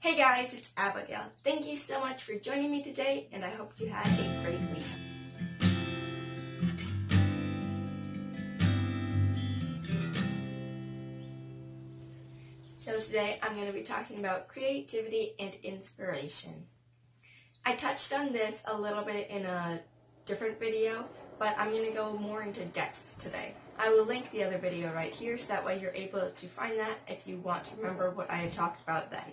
Hey guys, it's Abigail. Thank you so much for joining me today, and I hope you had a great week. So today I'm going to be talking about creativity and inspiration. I touched on this a little bit in a different video, but I'm going to go more into depth today. I will link the other video right here so that way you're able to find that if you want to remember what I had talked about then.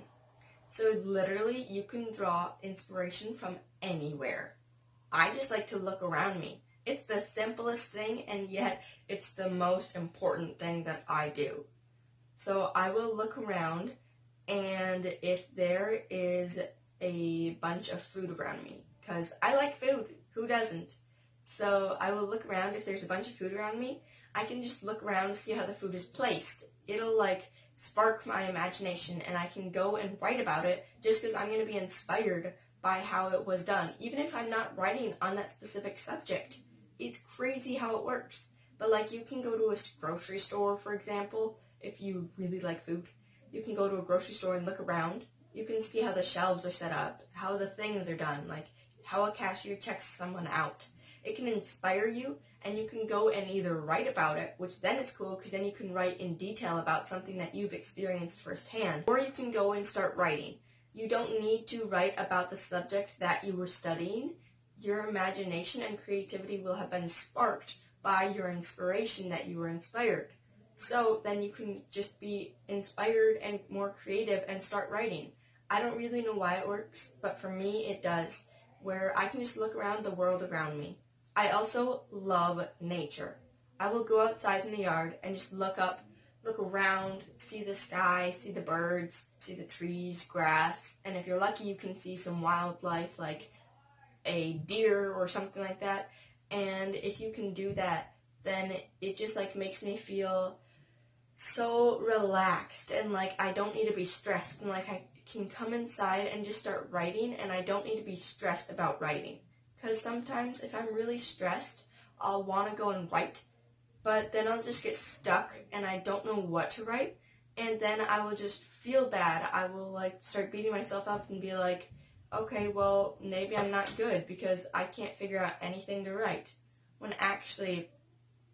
So literally, you can draw inspiration from anywhere. I just like to look around me. It's the simplest thing, and yet it's the most important thing that I do. So I will look around, and if there is a bunch of food around me, because I like food, who doesn't? So I will look around. If there's a bunch of food around me, I can just look around and see how the food is placed. It'll spark my imagination, and I can go and write about it just because I'm going to be inspired by how it was done, even if I'm not writing on that specific subject. It's crazy how it works. But you can go to a grocery store, for example, if you really like food. You can go to a grocery store and look around. You can see how the shelves are set up, how the things are done, how a cashier checks someone out. It can inspire you, and you can go and either write about it, which then is cool because then you can write in detail about something that you've experienced firsthand, or you can go and start writing. You don't need to write about the subject that you were studying. Your imagination and creativity will have been sparked by your inspiration that you were inspired. So then you can just be inspired and more creative and start writing. I don't really know why it works, but for me it does, where I can just look around the world around me. I also love nature. I will go outside in the yard and just look around, see the sky, see the birds, see the trees, grass, and if you're lucky you can see some wildlife like a deer or something like that. And if you can do that, then it just makes me feel so relaxed, and I don't need to be stressed, and I can come inside and just start writing, and I don't need to be stressed about writing. Because sometimes if I'm really stressed, I'll want to go and write, but then I'll just get stuck and I don't know what to write, and then I will just feel bad. I will start beating myself up and be like, okay, well, maybe I'm not good because I can't figure out anything to write. When actually,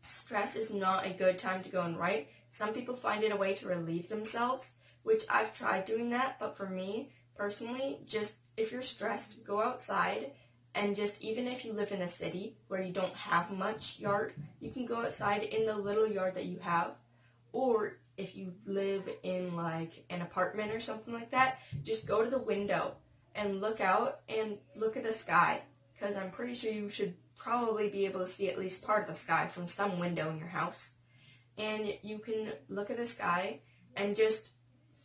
stress is not a good time to go and write. Some people find it a way to relieve themselves, which I've tried doing that, but for me, personally, just if you're stressed, go outside. And just even if you live in a city where you don't have much yard, you can go outside in the little yard that you have. Or if you live in an apartment or something like that, just go to the window and look out and look at the sky. Because I'm pretty sure you should probably be able to see at least part of the sky from some window in your house. And you can look at the sky and just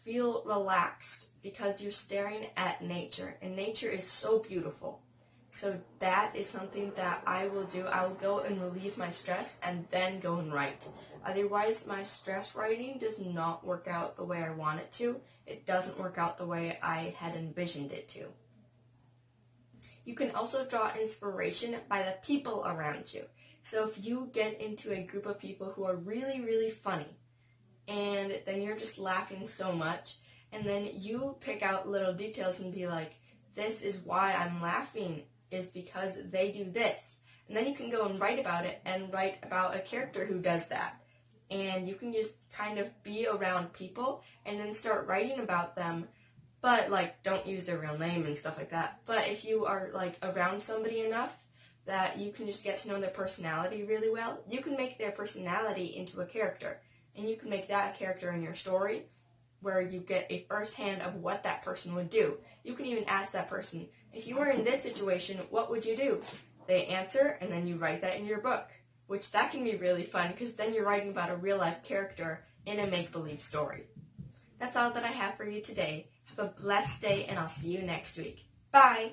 feel relaxed because you're staring at nature. And nature is so beautiful. So that is something that I will do. I will go and relieve my stress and then go and write. Otherwise, my stress writing does not work out the way I want it to. It doesn't work out the way I had envisioned it to. You can also draw inspiration by the people around you. So if you get into a group of people who are really, really funny, and then you're just laughing so much, and then you pick out little details and be like, this is why I'm laughing, is because they do this. And then you can go and write about it and write about a character who does that. And you can just kind of be around people and then start writing about them, but don't use their real name and stuff like that. But if you are around somebody enough that you can just get to know their personality really well, you can make their personality into a character. And you can make that a character in your story where you get a first-hand of what that person would do. You can even ask that person, if you were in this situation, what would you do? They answer, and then you write that in your book, which that can be really fun because then you're writing about a real-life character in a make-believe story. That's all that I have for you today. Have a blessed day, and I'll see you next week. Bye!